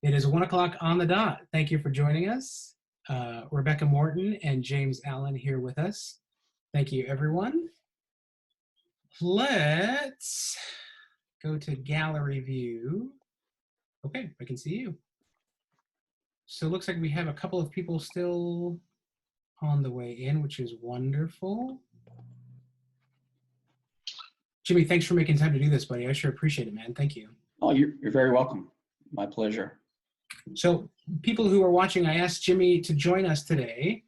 It is 1 o'clock on the dot. Thank you for joining us. Rebecca Morton and James Allen here with us. Thank you, everyone. Let's go to gallery view. Okay, I can see you. So it looks like we have a couple of people still on the way in, which is wonderful. Jimmy, thanks for making time to do this, buddy. I sure appreciate it, man. Thank you. Oh, you're very welcome. My pleasure. So people who are watching, I asked Jimmy to join us today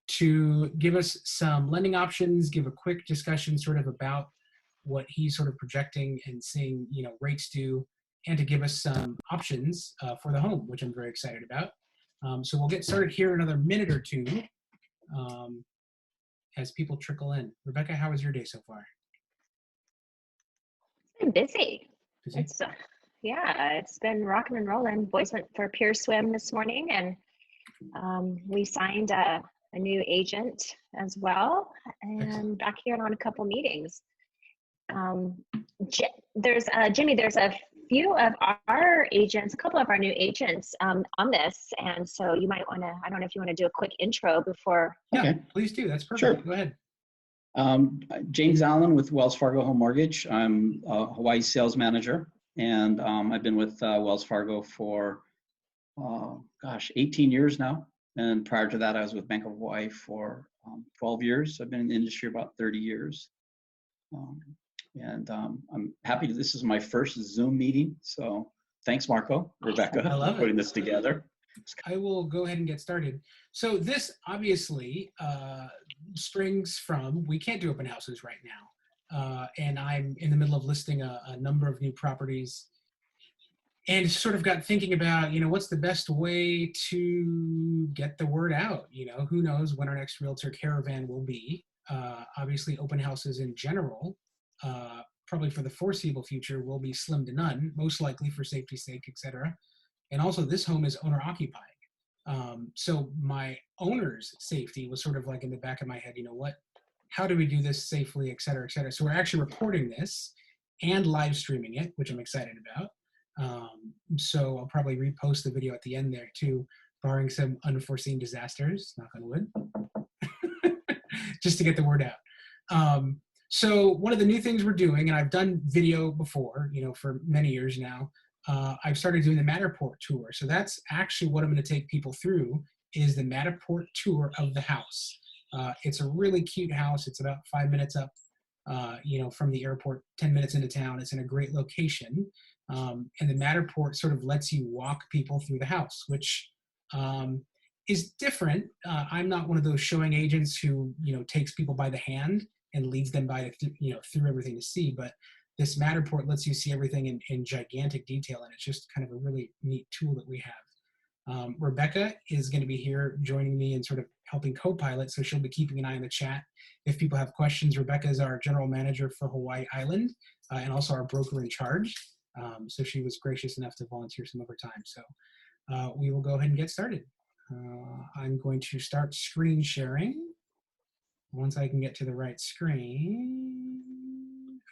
to give us some lending options, give a quick discussion sort of about what he's sort of projecting and seeing, rates do, and to give us some options for the home, which I'm very excited about. So we'll get started here in another minute or two as people trickle in. Rebecca, how was your day so far? It's been busy. Busy? It's been rocking and rolling. Boys went for a pier swim this morning, and we signed a new agent as well, and back here on a couple meetings. Jimmy, there's a few of our agents, a couple of our new agents on this, and so you might want to, I don't know if you want to do a quick intro before. Yeah, please do. That's perfect. Sure. Go ahead. James Allen with Wells Fargo Home Mortgage. I'm a Hawaii sales manager, and I've been with Wells Fargo for, 18 years now. And prior to that, I was with Bank of Hawaii for 12 years. I've been in the industry about 30 years. I'm happy that this is my first Zoom meeting. So thanks, Marco, Rebecca, for putting this together. I will go ahead and get started. So this obviously springs from, we can't do open houses right now. And I'm in the middle of listing a number of new properties, and sort of got thinking about, what's the best way to get the word out? Who knows when our next Realtor caravan will be. Obviously open houses in general, probably for the foreseeable future, will be slim to none, most likely for safety's sake, etc. And also this home is owner occupied. So my owner's safety was sort of like in the back of my head, how do we do this safely, et cetera, et cetera. So we're actually recording this and live streaming it, which I'm excited about. So I'll probably repost the video at the end there too, barring some unforeseen disasters, knock on wood, just to get the word out. So one of the new things we're doing, and I've done video before, for many years now, I've started doing the Matterport tour. So that's actually what I'm going to take people through, is the Matterport tour of the house. It's a really cute house. It's about 5 minutes up, from the airport, 10 minutes into town. It's in a great location. And the Matterport sort of lets you walk people through the house, which is different. I'm not one of those showing agents who, takes people by the hand and leads them by, through everything to see. But this Matterport lets you see everything in gigantic detail, and it's just kind of a really neat tool that we have. Rebecca is going to be here joining me and sort of helping co-pilot, so she'll be keeping an eye on the chat. If people have questions, Rebecca is our general manager for Hawaii Island and also our broker in charge. So she was gracious enough to volunteer some overtime. So we will go ahead and get started. I'm going to start screen sharing once I can get to the right screen.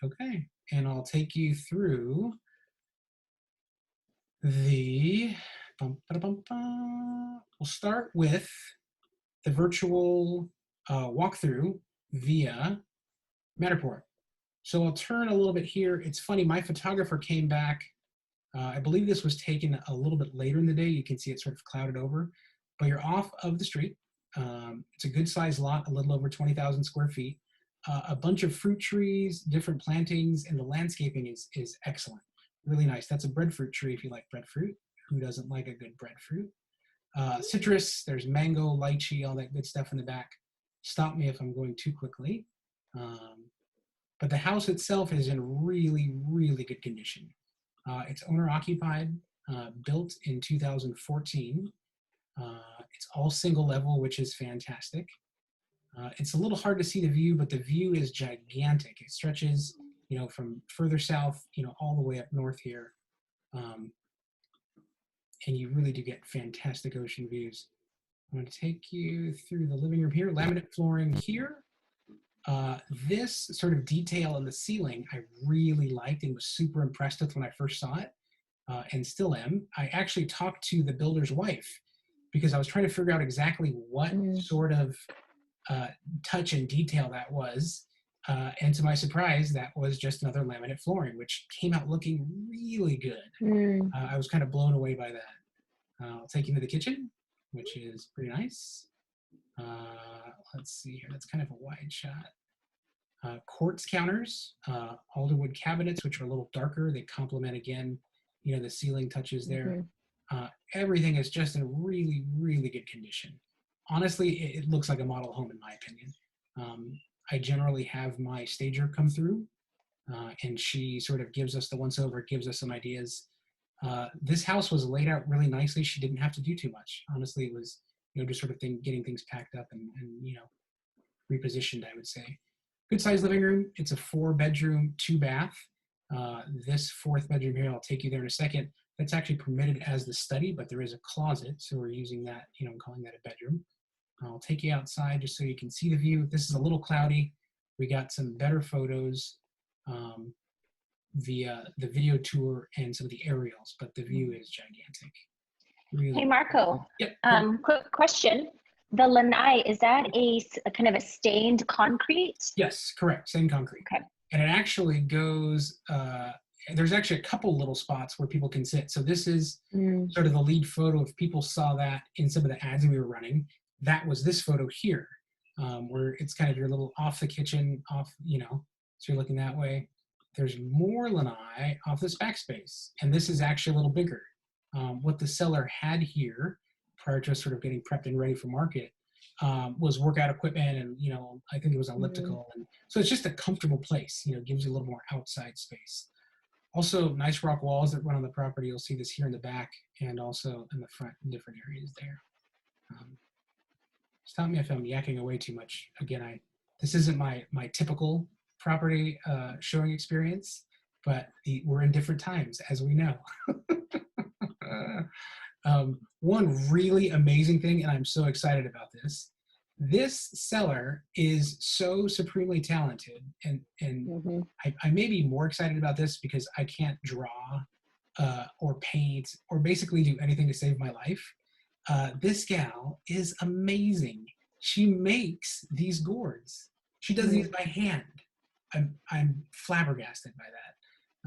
Okay, and I'll take you through the, we'll start with the virtual walkthrough via Matterport. So I'll turn a little bit here. It's funny, my photographer came back. I believe this was taken a little bit later in the day. You can see it sort of clouded over, but you're off of the street. It's a good sized lot, a little over 20,000 square feet. A bunch of fruit trees, different plantings, and the landscaping is excellent. Really nice. That's a breadfruit tree if you like breadfruit. Who doesn't like a good breadfruit? Citrus, there's mango, lychee, all that good stuff in the back. Stop me if I'm going too quickly. But the house itself is in really, really good condition. It's owner occupied, built in 2014. It's all single level, which is fantastic. It's a little hard to see the view, but the view is gigantic. It stretches, from further south, all the way up north here. And you really do get fantastic ocean views. I'm going to take you through the living room here, laminate flooring here. This sort of detail on the ceiling I really liked and was super impressed with when I first saw it. and still am. I actually talked to the builder's wife because I was trying to figure out exactly what sort of touch and detail that was. And to my surprise, that was just another laminate flooring, which came out looking really good. I was kind of blown away by that. I'll take you to the kitchen, which is pretty nice. Let's see here. That's kind of a wide shot. Quartz counters, alderwood cabinets, which are a little darker. They complement, again, you know, the ceiling touches there. Everything is just in really, really good condition. Honestly, it looks like a model home in my opinion. I generally have my stager come through and she sort of gives us the once over, gives us some ideas. This house was laid out really nicely. She didn't have to do too much. Honestly, it was, you know, just sort of getting things packed up and, you know, repositioned, I would say. Good sized living room. It's a 4-bedroom, 2-bath. This 4th bedroom here, I'll take you there in a second. That's actually permitted as the study, but there is a closet. So we're using that, you know, I'm calling that a bedroom. I'll take you outside just so you can see the view. This is a little cloudy. We got some better photos, the video tour and some of the aerials, but the view is gigantic. Really. Hey, Marco. Yep. Quick question. The Lanai, is that a kind of a stained concrete? Yes, correct. Same concrete. Okay. And it actually goes, there's actually a couple little spots where people can sit. So this is sort of the lead photo. If people saw that in some of the ads we were running, that was this photo here, where it's kind of your little off the kitchen, off, you know, so you're looking that way. There's more Lanai off this backspace. And this is actually a little bigger. What the seller had here prior to us sort of getting prepped and ready for market was workout equipment and, you know, I think it was elliptical. And so it's just a comfortable place, you know, gives you a little more outside space. Also nice rock walls that run on the property. You'll see this here in the back and also in the front in different areas there. Just tell me if I'm yakking away too much. Again, this isn't my typical property showing experience, but we're in different times, as we know. One really amazing thing, and I'm so excited about this seller is so supremely talented, and I may be more excited about this because I can't draw or paint or basically do anything to save my life. This gal is amazing. She makes these gourds. She does these by hand. I'm flabbergasted by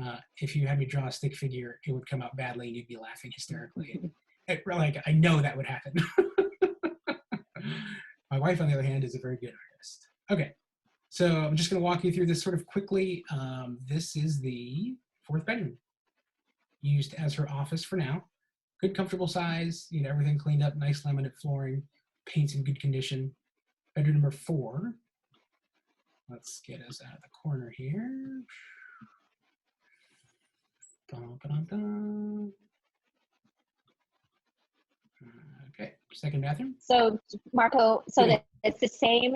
that. If you had me draw a stick figure, it would come out badly and you'd be laughing hysterically. Like, I know that would happen. My wife, on the other hand, is a very good artist. Okay, so I'm just going to walk you through this sort of quickly. This is the 4th bedroom, used as her office for now. Good, comfortable size, you know, everything cleaned up, nice laminate flooring, paint's in good condition. Bedroom number 4. Let's get us out of the corner here. Okay, 2nd bathroom. So Marco, it's the same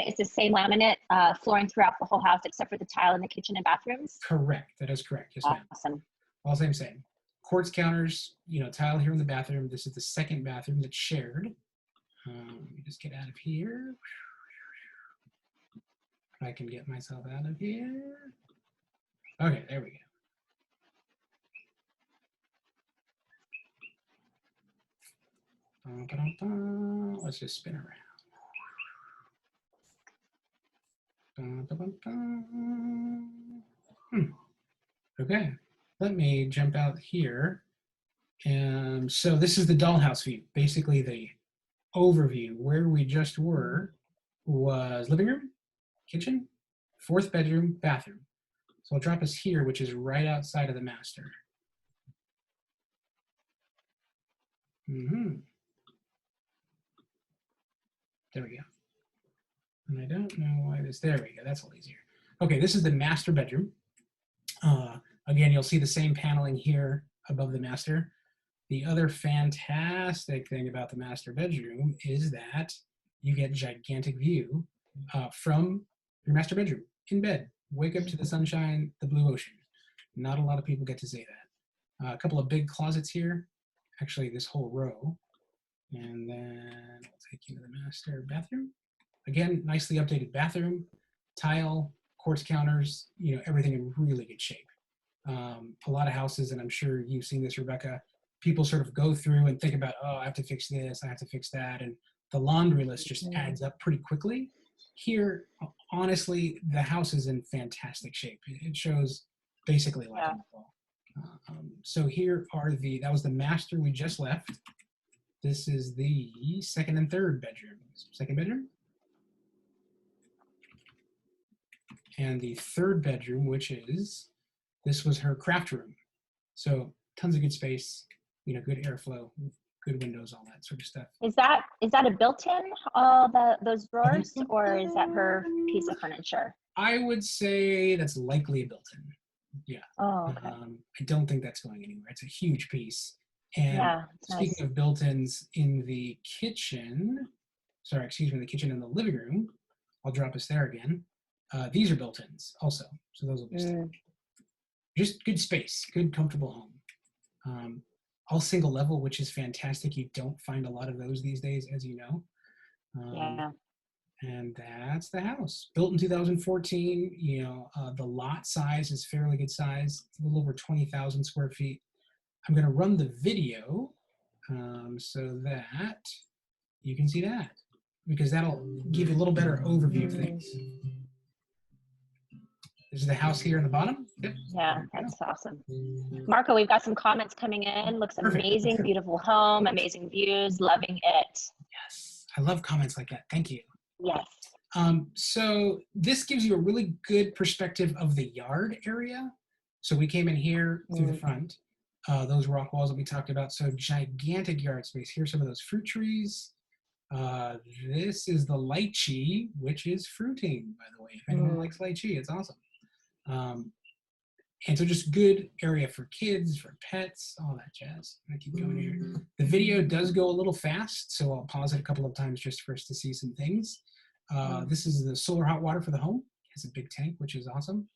laminate flooring throughout the whole house except for the tile in the kitchen and bathrooms? Correct, that is correct, yes ma'am. Awesome. All same. Quartz counters, you know, tile here in the bathroom. This is the 2nd bathroom that's shared. Let me just get out of here. I can get myself out of here. Okay, there we go. Let's just spin around. Okay, let me jump out here. And so this is the dollhouse view. Basically the overview. Where we just were was living room, kitchen, 4th bedroom, bathroom. So I'll drop us here, which is right outside of the master. There we go. And I don't know why there we go, that's a little easier. Okay, this is the master bedroom. Again, you'll see the same paneling here above the master. The other fantastic thing about the master bedroom is that you get gigantic view from your master bedroom in bed. Wake up to the sunshine, the blue ocean. Not a lot of people get to say that. A couple of big closets here, actually this whole row. And then I'll take you to the master bathroom. Again, nicely updated bathroom, tile, quartz counters, you know, everything in really good shape. A lot of houses, and I'm sure you've seen this, Rebecca, people sort of go through and think about, oh, I have to fix this, I have to fix that, and the laundry list just adds up pretty quickly. Here, honestly, the house is in fantastic shape. It shows basically like a wall. So here are that was the master we just left. This is the second and third bedroom. Second bedroom. And the third bedroom, which is, this was her craft room. So tons of good space, good airflow, good windows, all that sort of stuff. Is that a built-in, all those drawers, or is that her piece of furniture? I would say that's likely a built-in. Yeah. Oh, okay. I don't think that's going anywhere. It's a huge piece. And yeah, speaking of built-ins in the kitchen, the kitchen and the living room, I'll drop us there again. These are built-ins also, so those will be just good space, good comfortable home. All single level, which is fantastic. You don't find a lot of those these days, as you know. Yeah. And that's the house, built in 2014. The lot size is fairly good size. It's a little over 20,000 square feet. I'm going to run the video so that you can see that, because that'll give you a little better overview of things. This is the house here in the bottom. Yep. Yeah, that's awesome. Marco, we've got some comments coming in. Looks amazing, beautiful home, amazing views, loving it. Yes, I love comments like that. Thank you. Yes. So this gives you a really good perspective of the yard area. So we came in here through the front, those rock walls that we talked about. So gigantic yard space. Here's some of those fruit trees. This is the lychee, which is fruiting, by the way. If anyone likes lychee, it's awesome. And so just good area for kids, for pets, all that jazz. I keep going here. The video does go a little fast, so I'll pause it a couple of times just for us to see some things. This is the solar hot water for the home. It has a big tank, which is awesome.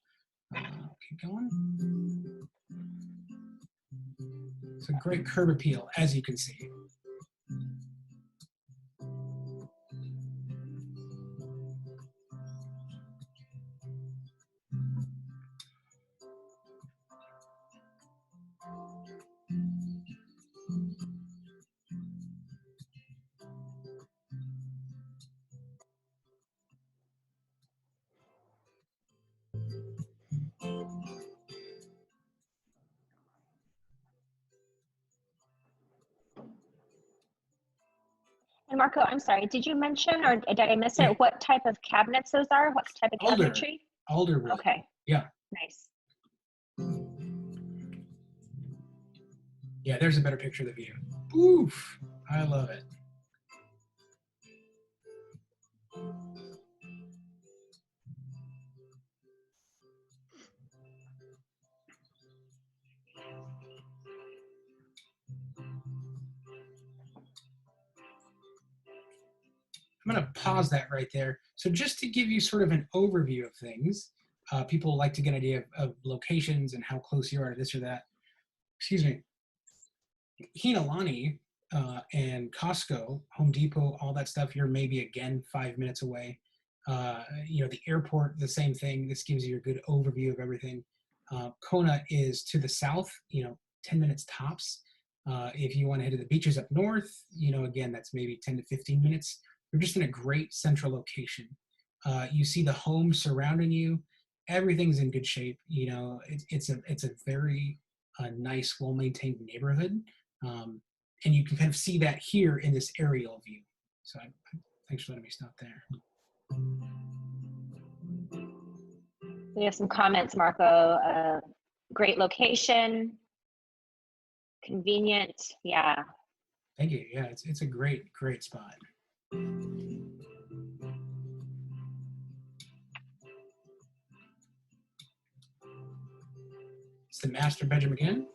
Keep going. It's a great curb appeal, as you can see. And Marco, I'm sorry, did you mention, or did I miss it, what type of cabinets those are? What type of cabinetry? Alder wood. Okay. Yeah. Nice. Yeah, there's a better picture of the view. Oof, I love it. I'm going to pause that right there. So just to give you sort of an overview of things, people like to get an idea of locations and how close you are to this or that. Excuse me. Hinalani and Costco, Home Depot, all that stuff, you're maybe again 5 minutes away. The airport, the same thing. This gives you a good overview of everything. Kona is to the south, 10 minutes tops. If you want to head to the beaches up north, again, that's maybe 10 to 15 minutes. You're just in a great central location. You see the homes surrounding you. Everything's in good shape. It's a very nice, well-maintained neighborhood. And you can kind of see that here in this aerial view. So thanks for letting me stop there. We have some comments, Marco. Great location, convenient. Yeah. Thank you. Yeah, it's a great spot. It's the master bedroom again.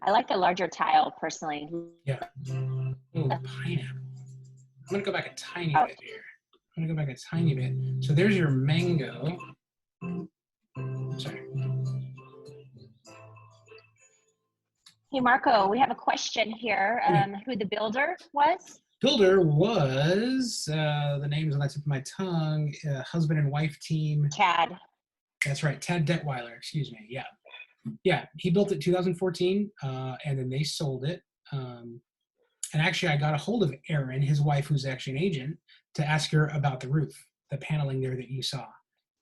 I like the larger tile personally. Yeah. Oh, pineapple. I'm gonna go back a tiny bit here. So there's your mango. Hey, Marco, we have a question here. Who the builder was? Builder was, the name's on the tip of my tongue, husband and wife team. Chad. That's right, Tad Detweiler, excuse me, yeah. Yeah, he built it 2014, and then they sold it. And actually, I got a hold of Erin, his wife, who's actually an agent, to ask her about the roof, the paneling there that you saw.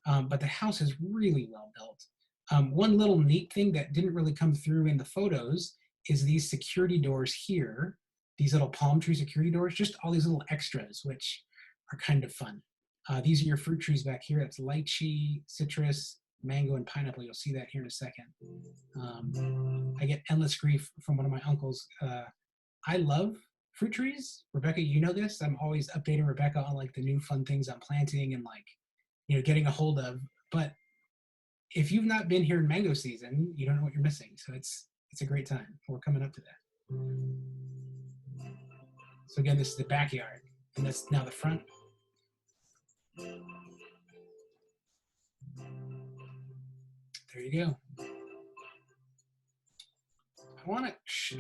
But the house is really well built. One little neat thing that didn't really come through in the photos is these security doors here, these little palm tree security doors, just all these little extras, which are kind of fun. These are your fruit trees back here. That's lychee, citrus, mango, and pineapple. You'll see that here in a second. I get endless grief from one of my uncles. I love fruit trees. Rebecca, you know this. I'm always updating Rebecca on like the new fun things I'm planting and like, you know, getting a hold of. But if you've not been here in mango season, you don't know what you're missing. So it's a great time. We're coming up to that. So again, this is the backyard, and that's now the front. There you go.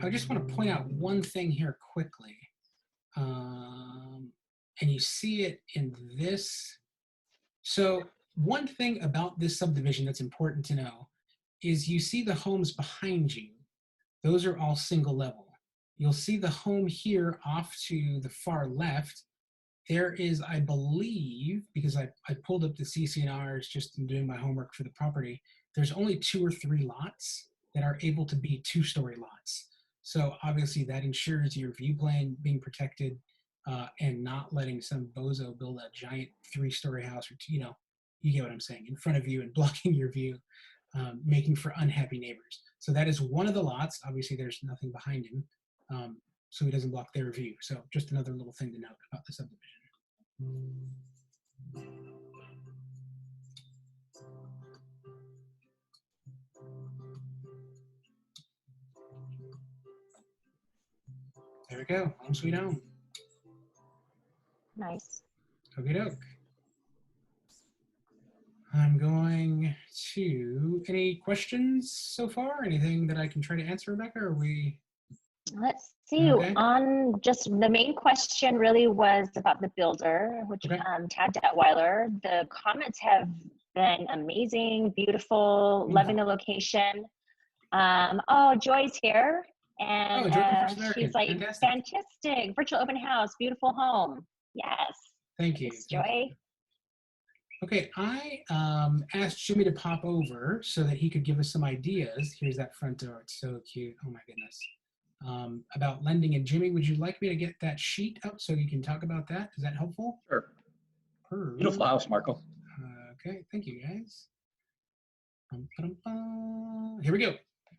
I just want to point out one thing here quickly. And you see it in this. So one thing about this subdivision that's important to know is you see the homes behind you. Those are all single level. You'll see the home here off to the far left. There is, I believe, because I pulled up the CC&Rs just in doing my homework for the property, there's only 2 or 3 lots that are able to be 2-story lots. So obviously that ensures your view plane being protected and not letting some bozo build a giant 3-story house or 2, you know, you get what I'm saying, in front of you and blocking your view, making for unhappy neighbors. So that is one of the lots. Obviously there's nothing behind him, so he doesn't block their view. So just another little thing to note about the subdivision. There we go, home sweet home. Nice. Okie doke. I'm going to, any questions so far? Anything that I can try to answer, Rebecca, or are we? Let's see. Okay. On just the main question really was about the builder, which Okay. Tad Detweiler. The comments have been amazing, beautiful, loving the location. Oh, Joy's here, and Joy from First American. she's like, fantastic, virtual open house, beautiful home. Yes. Thank you. Thanks, Joy. Okay, I asked Jimmy to pop over so that he could give us some ideas. Here's that front door. It's so cute. Oh my goodness. About lending. And Jimmy, would you like me to get that sheet up so you can talk about that? Is that helpful? Sure. Beautiful house, Marco. Okay, thank you guys. Here we go.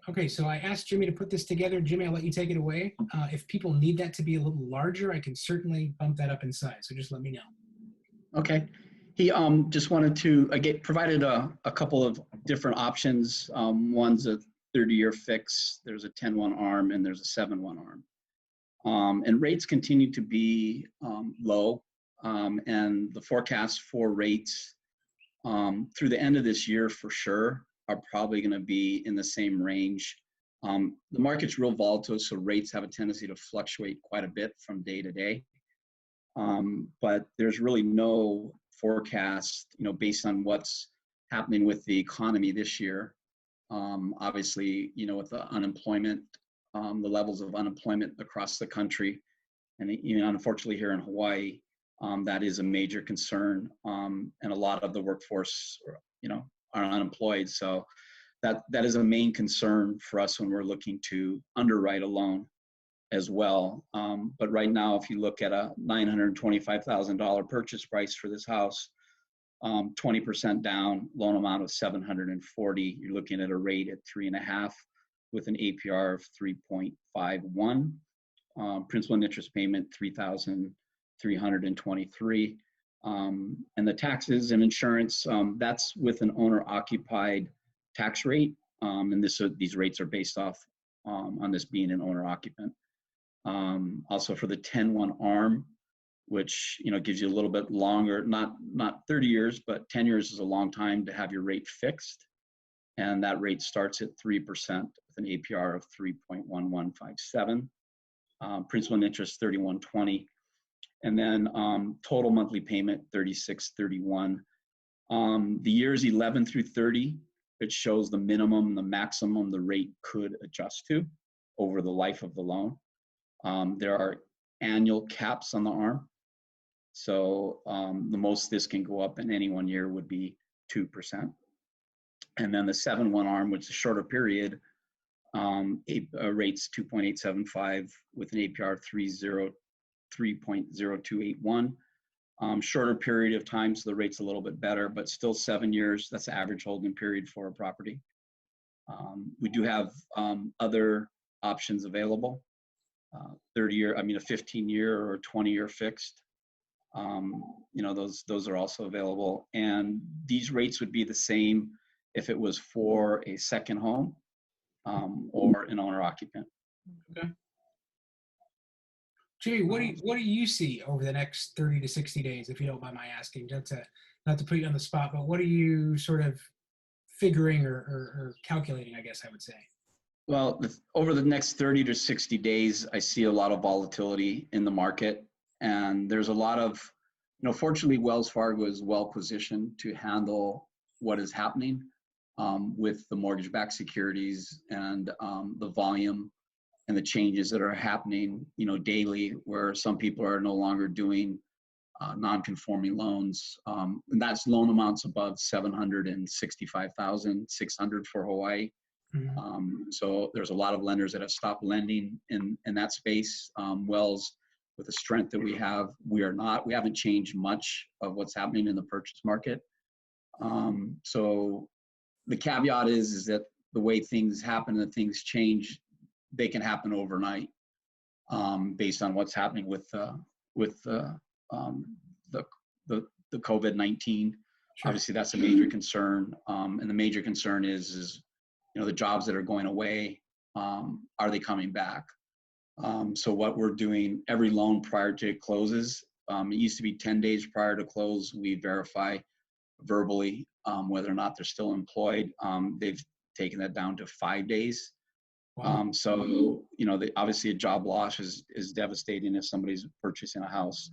Okay, so I asked Jimmy to put this together. Jimmy, I'll let you take it away. If people need that to be a little larger, I can certainly bump that up in size. So just let me know. Okay. He just wanted to provided a couple of different options. One's a 30-year fix, there's a 10-1 ARM, and there's a 7-1 ARM. And rates continue to be low, and the forecast for rates through the end of this year for sure are probably going to be in the same range. The market's real volatile, so rates have a tendency to fluctuate quite a bit from day to day. But there's really no forecast, based on what's happening with the economy this year. Obviously, with the unemployment, the levels of unemployment across the country, and unfortunately here in Hawaii, that is a major concern. And a lot of the workforce, are unemployed. So that is a main concern for us when we're looking to underwrite a loan as well. But right now, if you look at a $925,000 purchase price for this house, 20% down, loan amount of $740, you're looking at a rate at 3.5 with an APR of 3.51. Principal and interest payment, $3,323. And the taxes and insurance, that's with an owner-occupied tax rate. And these rates are based off on this being an owner-occupant. Also for the 10-1 ARM, which gives you a little bit longer, not 30 years, but 10 years is a long time to have your rate fixed. and that rate starts at 3% with an APR of 3.1157. Principal and interest 3120, and then total monthly payment 3631. The years 11 through 30, it shows the minimum, the maximum the rate could adjust to over the life of the loan. There are annual caps on the arm. So the most this can go up in any one year would be 2%. And then the 7-1 arm, which is a shorter period, rates 2.875 with an APR of 3.0281. Shorter period of time, so the rate's a little bit better, but still 7 years. That's the average holding period for a property. We do have other options available. 30-year, a 15-year or 20-year fixed. Those are also available. And these rates would be the same if it was for a second home or an owner occupant. Okay. Jimmy, what do you see over the next 30 to 60 days, if you don't mind my asking? Not to put you on the spot, but what are you sort of figuring or calculating, I guess I would say? Well, over the next 30 to 60 days, I see a lot of volatility in the market. And there's a lot of, fortunately, Wells Fargo is well positioned to handle what is happening with the mortgage-backed securities and the volume and the changes that are happening, daily, where some people are no longer doing non-conforming loans. And that's loan amounts above $765,600 for Hawaii. Mm-hmm. So there's a lot of lenders that have stopped lending in that space. Wells, with the strength that we have, we haven't changed much of what's happening in the purchase market. So the caveat is that the way things happen and things change, they can happen overnight, based on what's happening with the COVID-19. Sure. Obviously, that's a major concern, and the major concern is the jobs that are going away, are they coming back? So what we're doing, every loan prior to it closes, it used to be 10 days prior to close, we verify verbally whether or not they're still employed. They've taken that down to 5 days. Wow. So obviously a job loss is devastating if somebody's purchasing a house.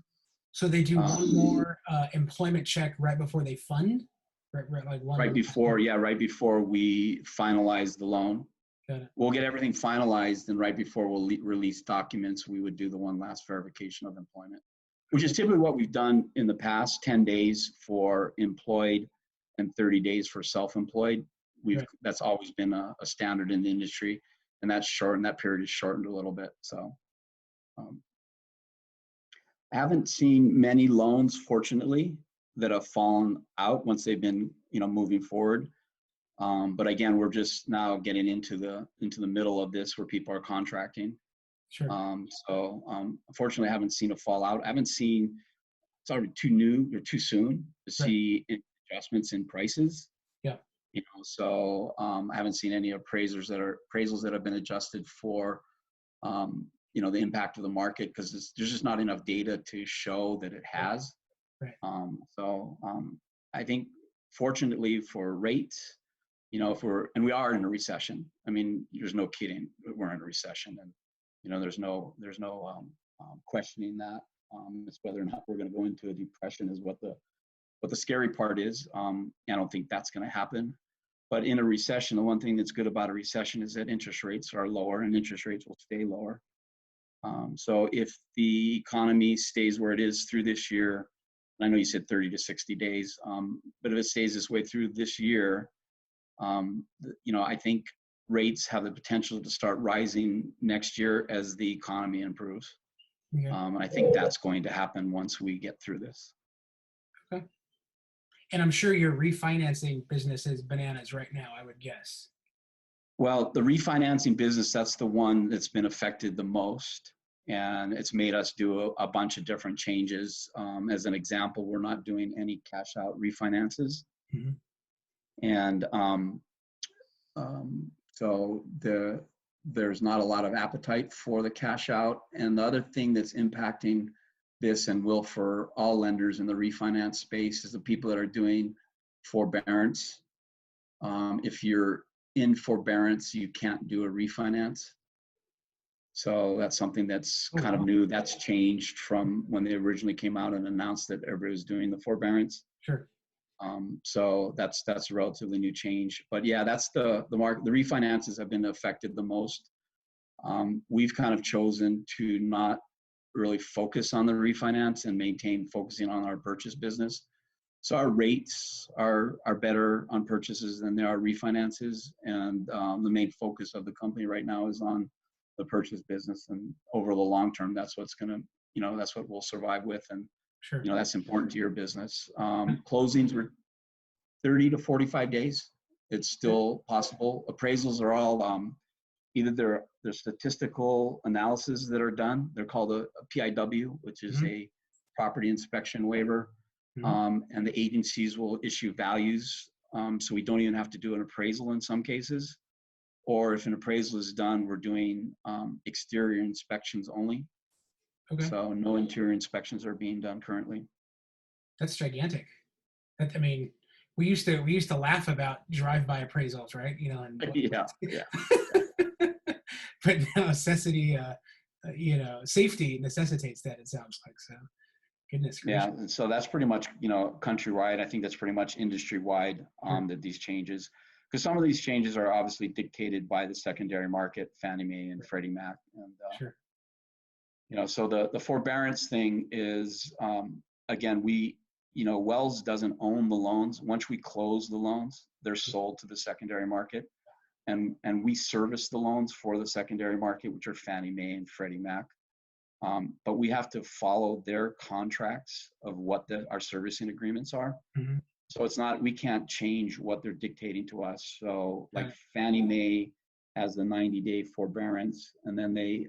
So they do one more employment check right before they fund? Right before we finalize the loan. Got it. We'll get everything finalized, and right before we'll release documents, we would do the one last verification of employment, which is typically what we've done in the past, 10 days for employed and 30 days for self-employed. Right. That's always been a standard in the industry, and that period is shortened a little bit. So I haven't seen many loans, fortunately, that have fallen out once they've been, moving forward. But again, we're just now getting into the middle of this where people are contracting. Sure. Unfortunately, I haven't seen a fallout. It's already too soon to see adjustments in prices. Yeah. I haven't seen any appraisals that have been adjusted for, the impact of the market, because there's just not enough data to show that it has. Right. I think, fortunately for rates, we are in a recession. There's no kidding, we're in a recession, and there's no questioning that. It's whether or not we're going to go into a depression is what the scary part is. I don't think that's going to happen. But in a recession, the one thing that's good about a recession is that interest rates are lower, and interest rates will stay lower. So if the economy stays where it is through this year, I know you said 30 to 60 days, but if it stays this way through this year, I think rates have the potential to start rising next year as the economy improves. Yeah. I think that's going to happen once we get through this. Okay. And I'm sure your refinancing business is bananas right now, I would guess. Well, the refinancing business, that's the one that's been affected the most. And it's made us do a bunch of different changes. As an example, we're not doing any cash out refinances. Mm-hmm. And so there's not a lot of appetite for the cash out. And the other thing that's impacting this, and will for all lenders in the refinance space, is the people that are doing forbearance. If you're in forbearance, you can't do a refinance. So that's something that's kind of new. That's changed from when they originally came out and announced that everybody was doing the forbearance. Sure. So that's a relatively new change. But yeah, that's the market. The refinances have been affected the most. We've kind of chosen to not really focus on the refinance and maintain focusing on our purchase business. So our rates are better on purchases than they are refinances. And the main focus of the company right now is on the purchase business. And over the long term, that's what's going to, that's what we'll survive with. And, Sure. That's important to your business. Closings were 30 to 45 days. It's still possible. Appraisals are all, either they're statistical analysis that are done. They're called a PIW, which is a property inspection waiver. And the agencies will issue values. So we don't even have to do an appraisal in some cases. Or if an appraisal is done, we're doing exterior inspections only. Okay. So no interior inspections are being done currently. That's gigantic. I mean, we used to laugh about drive-by appraisals, right? And Yeah. But now necessity, safety necessitates that, it sounds like. So, goodness gracious. Yeah, and so that's pretty much, countrywide. I think that's pretty much industry-wide that these changes, because some of these changes are obviously dictated by the secondary market, Fannie Mae and Freddie Mac. And, sure. So the forbearance thing is, again, Wells doesn't own the loans. Once we close the loans, they're sold to the secondary market. And we service the loans for the secondary market, which are Fannie Mae and Freddie Mac. But we have to follow their contracts of what our servicing agreements are. So it's not, we can't change what they're dictating to us. So like Fannie Mae has the 90-day forbearance, and then they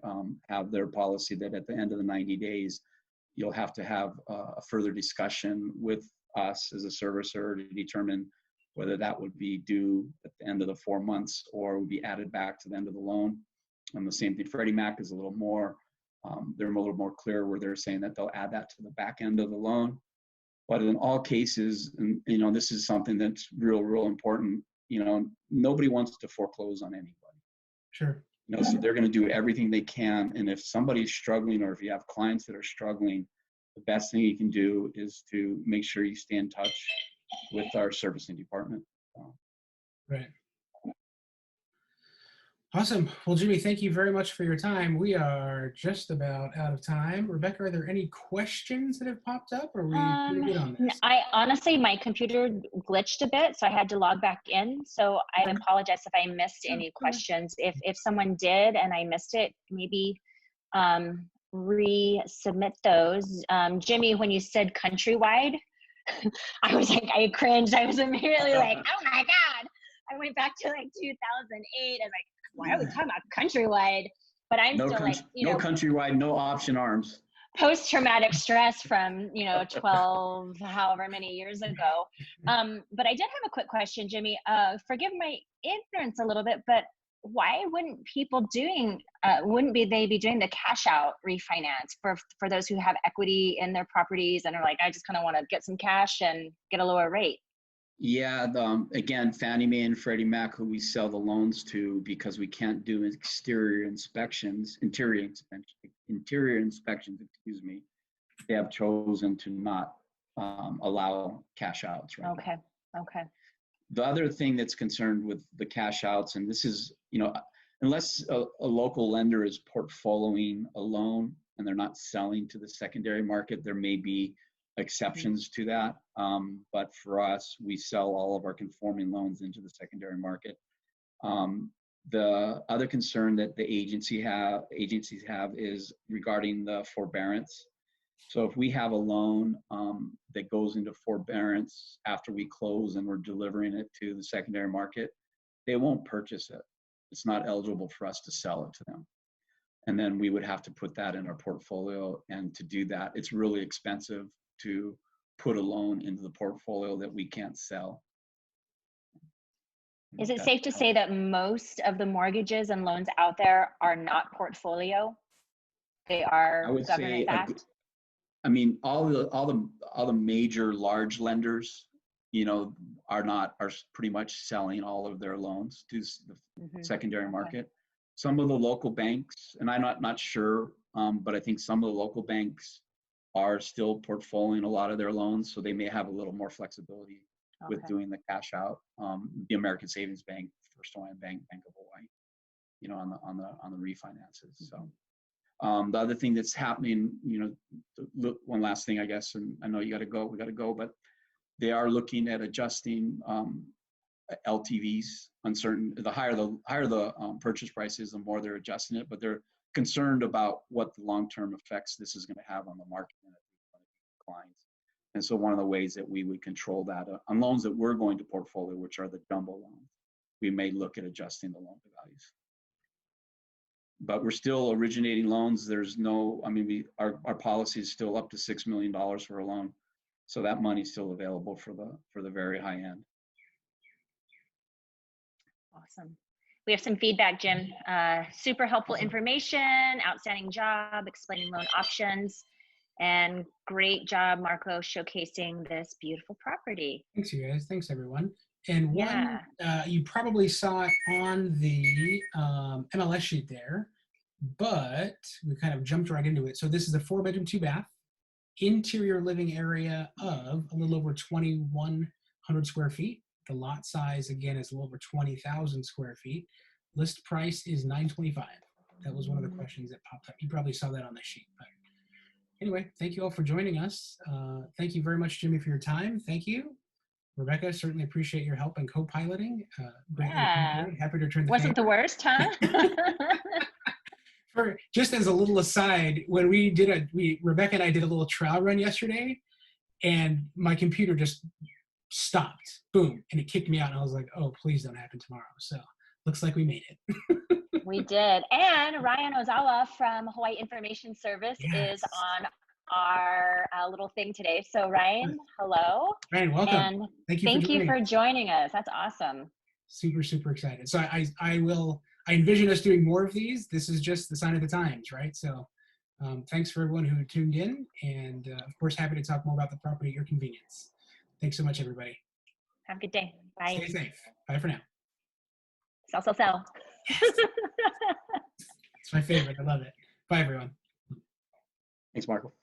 have their policy that at the end of the 90 days, you'll have to have a further discussion with us as a servicer to determine whether that would be due at the end of the 4 months or would be added back to the end of the loan. And the same thing, Freddie Mac is a little more, they're a little more clear where they're saying that they'll add that to the back end of the loan. But in all cases, and this is something that's real important, nobody wants to foreclose on anybody. Sure. So they're going to do everything they can. And if somebody's struggling, or if you have clients that are struggling, the best thing you can do is to make sure you stay in touch with our servicing department. Right. Awesome. Well, Jimmy, thank you very much for your time. We are just about out of time. Rebecca, are there any questions that have popped up? Or are we pretty good on this? I honestly, my computer glitched a bit, so I had to log back in. So I apologize if I missed any questions. If someone did and I missed it, maybe resubmit those. Jimmy, when you said countrywide, I was like, I cringed. I was immediately like, oh my God. I went back to like 2008. I was like, why are we talking about countrywide? But I'm still like, no countrywide, no option arms. Post-traumatic stress from, 12, however many years ago. But I did have a quick question, Jimmy. Forgive my ignorance a little bit, but why wouldn't people they be doing the cash out refinance for those who have equity in their properties and are like, I just kind of want to get some cash and get a lower rate? Yeah, again, Fannie Mae and Freddie Mac, who we sell the loans to, because we can't do interior inspections, they have chosen to not allow cash outs. Right. Okay. The other thing that's concerned with the cash outs, and this is, unless a local lender is portfolioing a loan and they're not selling to the secondary market, there may be exceptions to that. But for us, we sell all of our conforming loans into the secondary market. The other concern that the agencies have is regarding the forbearance. So if we have a loan that goes into forbearance after we close and we're delivering it to the secondary market, they won't purchase it. It's not eligible for us to sell it to them. And then we would have to put that in our portfolio. And to do that, it's really expensive to put a loan into the portfolio that we can't sell. Is it safe to say that most of the mortgages and loans out there are not portfolio? They are government backed? I mean, all the major large lenders, are pretty much selling all of their loans to the secondary market. Some of the local banks, and I'm not sure, but I think some of the local banks are still portfolioing a lot of their loans, so they may have a little more flexibility with doing the cash out. The American Savings Bank, First Hawaiian Bank, Bank of Hawaii, on the refinances. So the other thing that's happening, look, one last thing, I guess, and I know we got to go, but they are looking at adjusting LTVs on certain. The higher the purchase price is, the more they're adjusting it. But they're concerned about what the long-term effects this is going to have on the market and declines. And so one of the ways that we would control that on loans that we're going to portfolio, which are the jumbo loans, we may look at adjusting the loan to values. But we're still originating loans. There's no, our policy is still up to $6 million for a loan. So that money's still available for the very high end. Awesome. We have some feedback, Jim. Super helpful information, outstanding job explaining loan options, and great job, Marco, showcasing this beautiful property. Thanks, you guys. Thanks, everyone. And you probably saw it on the MLS sheet there, but we kind of jumped right into it. So this is a 4-bedroom, 2-bath, interior living area of a little over 2,100 square feet. The lot size, again, is a little over 20,000 square feet. List price is $925. That was one of the questions that popped up. You probably saw that on the sheet. But anyway, thank you all for joining us. Thank you very much, Jimmy, for your time. Thank you. Rebecca, certainly appreciate your help in co-piloting. Happy to turn the Wasn't the worst, huh? For just as a little aside, when Rebecca and I did a little trial run yesterday, and my computer just stopped, boom, and it kicked me out, and I was like, oh, please don't happen tomorrow. So looks like we made it. We did. And Ryan Ozawa from Hawaii Information Service is on our little thing today. So Ryan, hello. Ryan, welcome. And thank you for joining us. That's awesome. Super, super excited. So I envision us doing more of these. This is just the sign of the times, right? So thanks for everyone who tuned in. And of course, happy to talk more about the property at your convenience. Thanks so much, everybody. Have a good day. Bye. Stay safe. Bye for now. Sell. Yes. It's my favorite. I love it. Bye, everyone. Thanks, Marco.